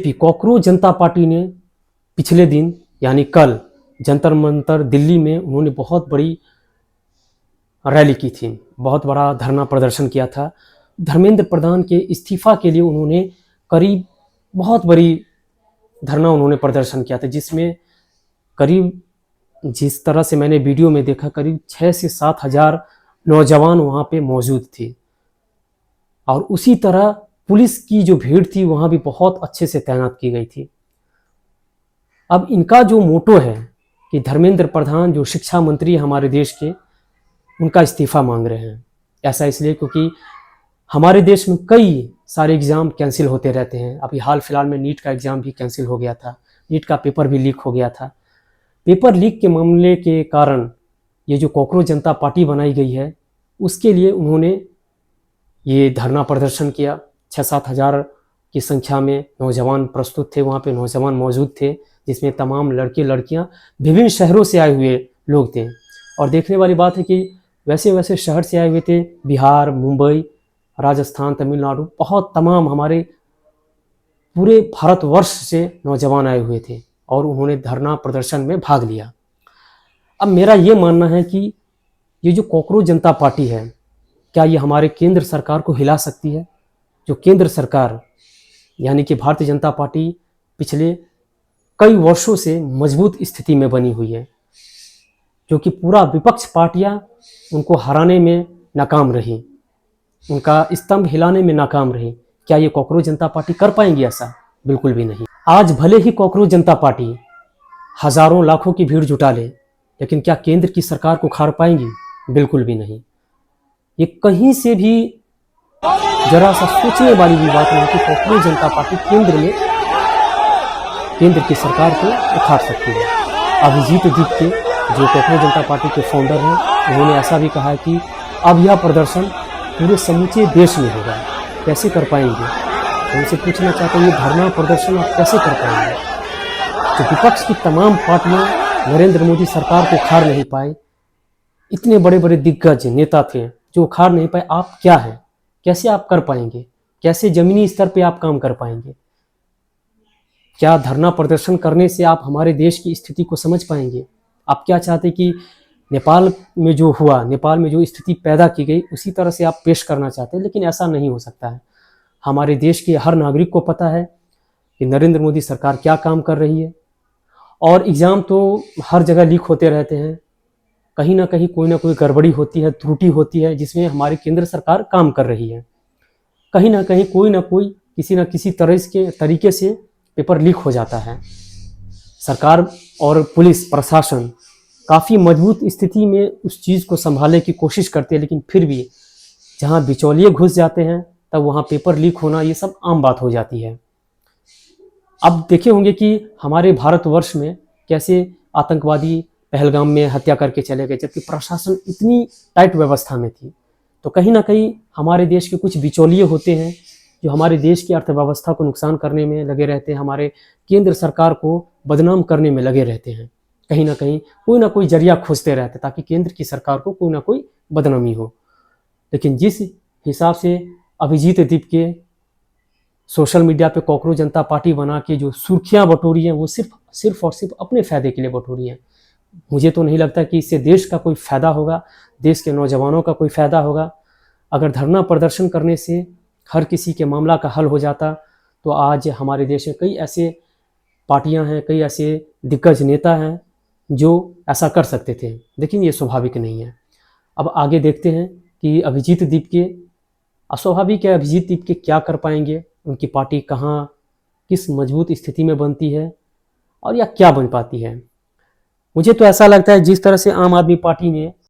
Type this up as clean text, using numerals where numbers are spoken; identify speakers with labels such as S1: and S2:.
S1: Cockroach जनता party ने पिछले दिन यानी कल जंतर मंतर दिल्ली में उन्होंने बहुत बड़ी रैली की थी, बहुत बड़ा धरना प्रदर्शन किया था। धर्मेंद्र प्रधान के इस्तीफा के लिए उन्होंने करीब बहुत बड़ी धरना उन्होंने प्रदर्शन किया था, जिसमें करीब जिस तरह से मैंने वीडियो में देखा करीब 6 से 7 हज़ार नौजवान वहाँ पे मौजूद थे और उसी तरह पुलिस की जो भीड़ थी वहाँ भी बहुत अच्छे से तैनात की गई थी। अब इनका जो मोटो है कि धर्मेंद्र प्रधान जो शिक्षा मंत्री हमारे देश के, उनका इस्तीफा मांग रहे हैं। ऐसा इसलिए क्योंकि हमारे देश में कई सारे एग्ज़ाम कैंसिल होते रहते हैं। अभी हाल फिलहाल में नीट का एग्ज़ाम भी कैंसिल हो गया था, नीट का पेपर भी लीक हो गया था। पेपर लीक के मामले के कारण ये जो कॉकरोच जनता पार्टी बनाई गई है, उसके लिए उन्होंने ये धरना प्रदर्शन किया। 6-7 हज़ार की संख्या में नौजवान प्रस्तुत थे, वहाँ पे नौजवान मौजूद थे, जिसमें तमाम लड़के लड़कियाँ विभिन्न शहरों से आए हुए लोग थे। और देखने वाली बात है कि वैसे वैसे शहर से आए हुए थे, बिहार, मुंबई, राजस्थान, तमिलनाडु, बहुत तमाम हमारे पूरे भारतवर्ष से नौजवान आए हुए थे और उन्होंने धरना प्रदर्शन में भाग लिया। अब मेरा ये मानना है कि ये जो कॉकरोच जनता पार्टी है, क्या ये हमारे केंद्र सरकार को हिला सकती है? जो केंद्र सरकार यानी कि भारतीय जनता पार्टी पिछले कई वर्षों से मजबूत स्थिति में बनी हुई है, जो कि पूरा विपक्ष पार्टियां उनको हराने में नाकाम रही, उनका स्तंभ हिलाने में नाकाम रही। क्या ये कॉकरोच जनता पार्टी कर पाएंगी ऐसा? बिल्कुल भी नहीं। आज भले ही कॉकरोच जनता पार्टी हजारों लाखों की भीड़ जुटा ले, लेकिन क्या केंद्र की सरकार को खाड़ पाएंगी? बिल्कुल भी नहीं। ये कहीं से भी जरा सा सोचने वाली भी बात नहीं कि कॉकरोच जनता पार्टी केंद्र की सरकार को उखाड़ सकती है। अभिजीत दीप्ते जो कॉकरोच जनता पार्टी के फाउंडर हैं, उन्होंने ऐसा भी कहा है कि अब यह प्रदर्शन पूरे समूचे देश में होगा। कैसे कर पाएंगे? तो उनसे पूछना चाहते हैं, ये धरना प्रदर्शन आप कैसे कर पाएंगे? जो विपक्ष की तमाम पार्टियां नरेंद्र मोदी सरकार को उखाड़ नहीं पाए, इतने बड़े बड़े दिग्गज नेता थे जो उखाड़ नहीं पाए, आप क्या हैं? कैसे आप कर पाएंगे? कैसे जमीनी स्तर पे आप काम कर पाएंगे? क्या धरना प्रदर्शन करने से आप हमारे देश की स्थिति को समझ पाएंगे? आप क्या चाहते कि नेपाल में जो हुआ, नेपाल में जो स्थिति पैदा की गई, उसी तरह से आप पेश करना चाहते हैं? लेकिन ऐसा नहीं हो सकता है। हमारे देश के हर नागरिक को पता है कि नरेंद्र मोदी सरकार क्या काम कर रही है। और एग्ज़ाम तो हर जगह लीक होते रहते हैं, कहीं ना कहीं कोई ना कोई गड़बड़ी होती है, त्रुटि होती है, जिसमें हमारी केंद्र सरकार काम कर रही है। कहीं ना कहीं कोई ना कोई किसी न किसी तरह के तरीके से पेपर लीक हो जाता है। सरकार और पुलिस प्रशासन काफ़ी मजबूत स्थिति में उस चीज़ को संभालने की कोशिश करती है, लेकिन फिर भी जहाँ बिचौलिए घुस जाते हैं तब वहाँ पेपर लीक होना ये सब आम बात हो जाती है। अब देखे होंगे कि हमारे भारतवर्ष में कैसे आतंकवादी पहलगाम में हत्या करके चले गए, जबकि प्रशासन इतनी टाइट व्यवस्था में थी। तो कहीं ना कहीं हमारे देश के कुछ बिचौलिए होते हैं जो हमारे देश की अर्थव्यवस्था को नुकसान करने में लगे रहते हैं, हमारे केंद्र सरकार को बदनाम करने में लगे रहते हैं। कहीं ना कोई जरिया खोजते रहते हैं ताकि केंद्र की सरकार को कोई ना कोई बदनामी हो। लेकिन जिस हिसाब से अभिजीत दीप्ते सोशल मीडिया पे कॉकरोच जनता पार्टी बना के जो सुर्खियां बटोरी हैं, वो सिर्फ और सिर्फ अपने फ़ायदे के लिए बटोरी हैं। मुझे तो नहीं लगता कि इससे देश का कोई फ़ायदा होगा, देश के नौजवानों का कोई फ़ायदा होगा। अगर धरना प्रदर्शन करने से हर किसी के मामला का हल हो जाता तो आज हमारे देश में कई ऐसे पार्टियां हैं, कई ऐसे दिग्गज नेता हैं जो ऐसा कर सकते थे, लेकिन ये स्वाभाविक नहीं है। अब आगे देखते हैं कि अभिजीत दीप्ते, अस्वाभाविक है, अभिजीत दीप्ते क्या कर पाएंगे, उनकी पार्टी कहाँ किस मजबूत स्थिति में बनती है और या क्या बन पाती है। मुझे तो ऐसा लगता है जिस तरह से आम आदमी पार्टी ने